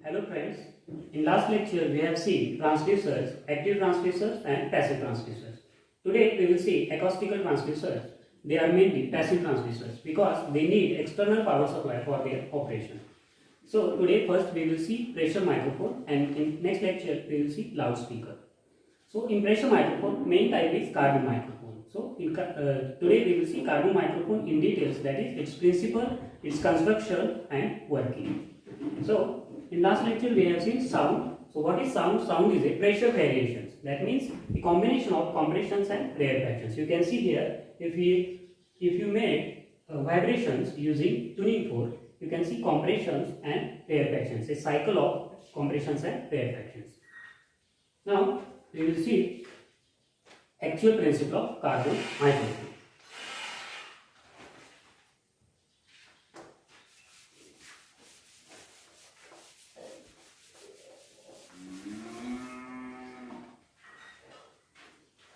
Hello friends, in last lecture we have seen transducers, active transducers and passive transducers. Today we will see acoustical transducers. They are mainly passive transducers because they need external power supply for their operation. So today first we will see pressure microphone and in next lecture we will see loudspeaker. So in pressure microphone main type is carbon microphone. So today we will see carbon microphone in details, that is its principle, its construction and working. So in last lecture we have seen sound. So what is sound? Sound is a pressure variations. That means a combination of compressions and rarefactions. You can see here if you make vibrations using tuning fork, you can see compressions and rarefactions. A cycle of compressions and rarefactions. Now we will see actual principle of carbon microphone.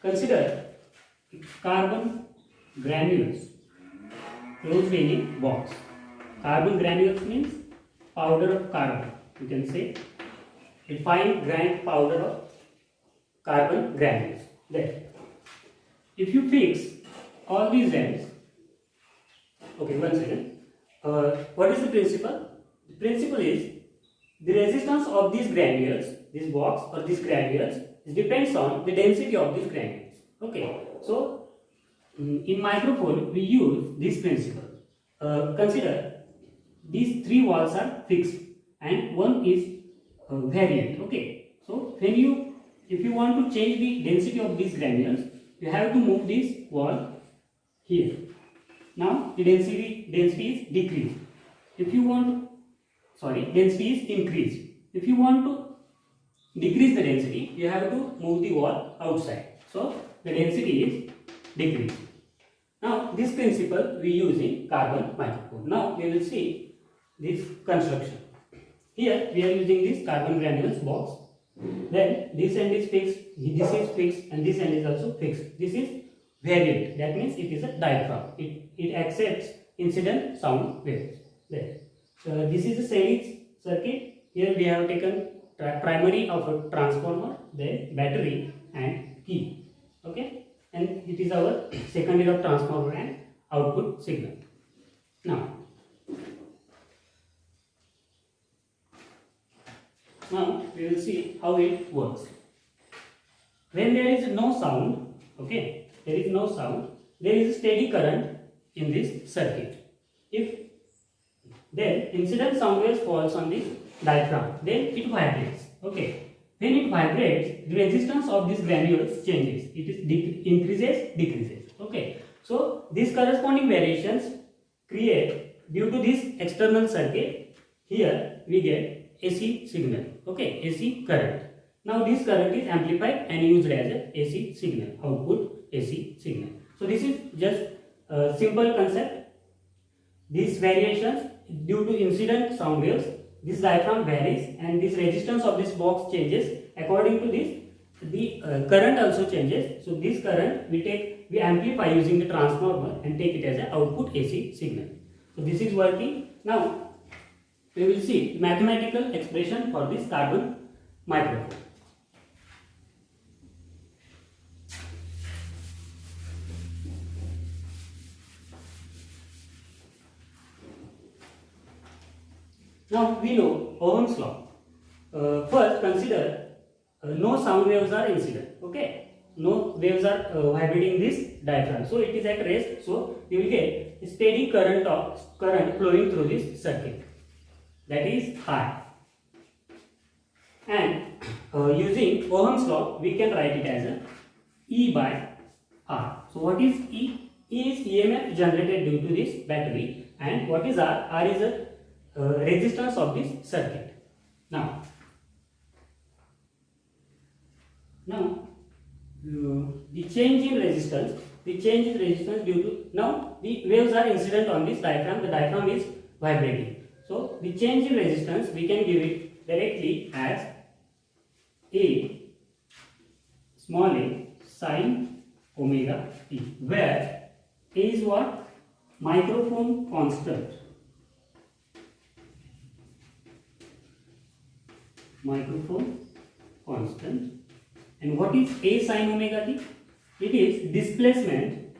Consider carbon granules closed in a box. Carbon granules means powder of carbon. You can say a fine grained powder of carbon granules. There. If you fix all these ends, okay, one second. What is the principle? The principle is the resistance of these granules, this box or these granules, it depends on the density of these granules. Okay, so in microphone we use this principle. Consider these three walls are fixed and one is variant. Okay, so if you want to change the density of these granules, you have to move this wall here. Now the density is decreased. Density is increased. If you want to decrease the density, you have to move the wall outside. So the density is decreased. Now this principle we use in carbon microphone. Now we will see this construction. Here we are using this carbon granules box. Then this end is fixed, this is fixed and this end is also fixed. This is variant. That means it is a diaphragm. It accepts incident sound waves. There. So this is a series circuit. Here we have taken primary of a transformer, then battery and key. Okay, and it is our secondary of transformer and output signal. Now we will see how it works. When there is no sound, okay, there is no sound, there is a steady current in this circuit. If then incident sound waves falls on this diaphragm, then it vibrates. Okay, when it vibrates, the resistance of these granules changes. It is increases, decreases. Okay, so these corresponding variations create due to this external circuit. Here we get AC signal. Okay, AC current. Now this current is amplified and used as a AC signal, output AC signal. So this is just a simple concept. These variations due to incident sound waves, this diaphragm varies and this resistance of this box changes. According to this, the current also changes. So this current we amplify using the transformer and take it as an output AC signal. So this is working. Now we will see mathematical expression for this carbon microphone. Now we know Ohm's law. First consider no sound waves are incident. Okay, no waves are vibrating this diaphragm. So it is at rest. So you will get a steady current flowing through this circuit. That is I. And using Ohm's law, we can write it as a E by R. So what is E? E is EMF generated due to this battery, and what is R? R is a resistance of this circuit. Now the change in resistance due to, now the waves are incident on this diaphragm. The diaphragm is vibrating. So the change in resistance we can give it directly as A small a sin omega t, where A is what? Microphone constant. microphone constant. And what is A sin omega t? It is displacement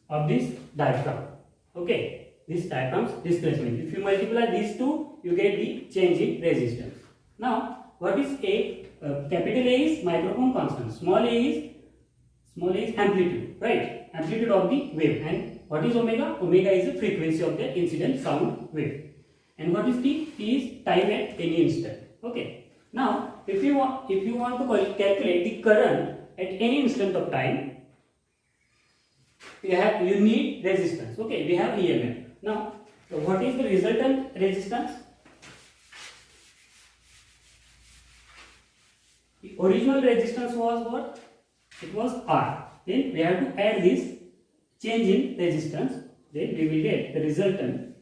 of this diaphragm. Okay, this diaphragm's displacement. If you multiply these two, you get the change in resistance. Now, what is A? Capital A is microphone constant. Small a is amplitude, right? Amplitude of the wave. And what is omega? Omega is the frequency of the incident sound wave. And what is T? T is time at any instant. Okay. Now, if you want to calculate the current at any instant of time, you need resistance. Okay, we have EMF. Now, what is the resultant resistance? The original resistance was what? It was R. Then we have to add this change in resistance. Then we will get the resultant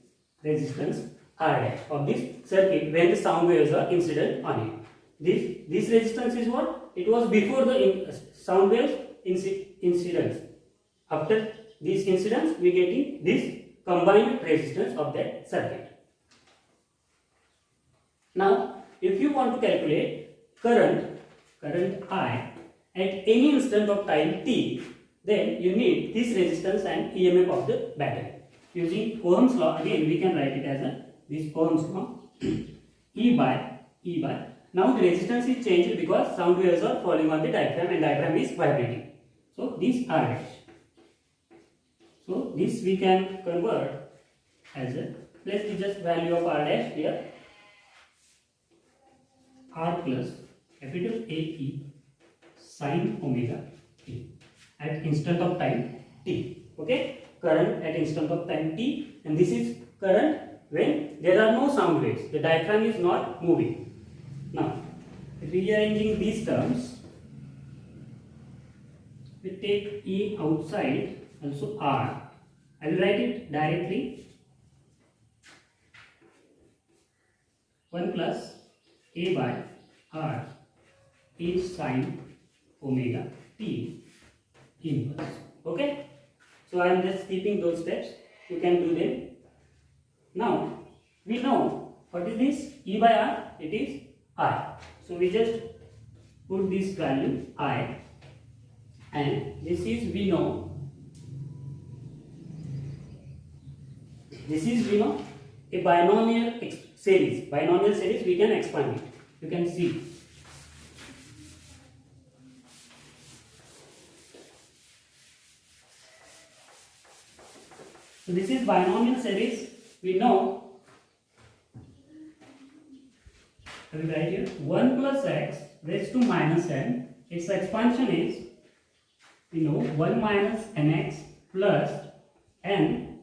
resistance R dash of this circuit when the sound waves are incident on it. This resistance is what? It was before the sound waves incidence. After these incidents, we getting this combined resistance of that circuit. Now, if you want to calculate current I at any instant of time t, then you need this resistance and EMF of the battery. Using Ohm's law, again we can write it as this Ohm's law. E by. Now the resistance is changed because sound waves are falling on the diaphragm and diaphragm is vibrating. So this R dash. So this we can convert as a, let's see just value of R dash here. R plus capital AE sin omega t at instant of time t. Okay, current at instant of time t, and this is current when there are no sound waves, the diaphragm is not moving. Now, rearranging these terms, we take E outside, also R. I will write it directly. 1 plus A by R is sin omega t inverse. Okay, so I am just skipping those steps, you can do them. Now we know what is this E by R, it is I, so we just put this value I, and this is we know a binomial series we can expand it, you can see. So this is binomial series, we know, I will write here 1 plus x raised to minus n, its expansion is, we know 1 minus nx plus n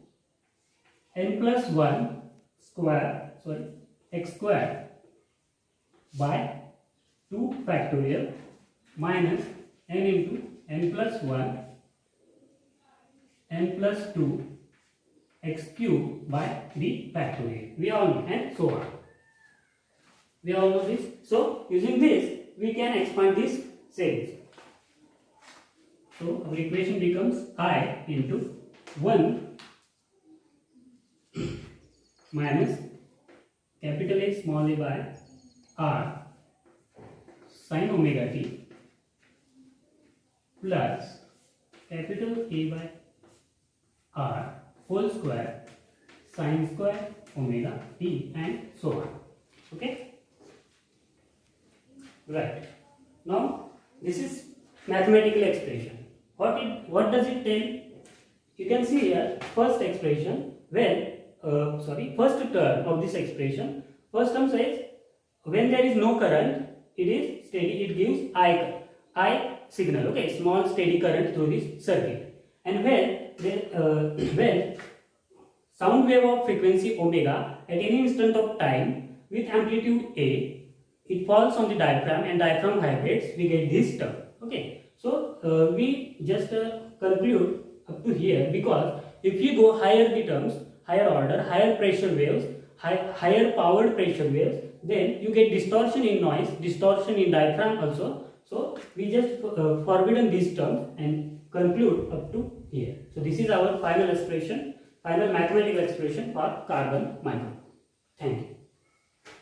plus 1 square, x square by 2 factorial minus n into n plus 1 n plus 2 x cube by 3 factorial. We all know, and so on. We all know this. So using this, we can expand this series. So our equation becomes I into 1 minus capital A small a by R sin omega t plus capital A by R whole square sin square omega t, and so on. Okay. Right. Now this is mathematical expression. What does it tell? You can see here first expression first term of this expression. First term says when there is no current, it is steady. It gives I signal. Okay, small steady current through this circuit. And when sound wave of frequency omega at any instant of time with amplitude A, it falls on the diaphragm and diaphragm vibrates, we get this term. Okay, so we just conclude up to here, because if you go higher the terms, higher order, higher pressure waves, higher powered pressure waves, then you get distortion in noise, distortion in diaphragm also. So we just forbidden these terms and conclude up to here. So this is our final expression. Find the mathematical expression for carbon micron.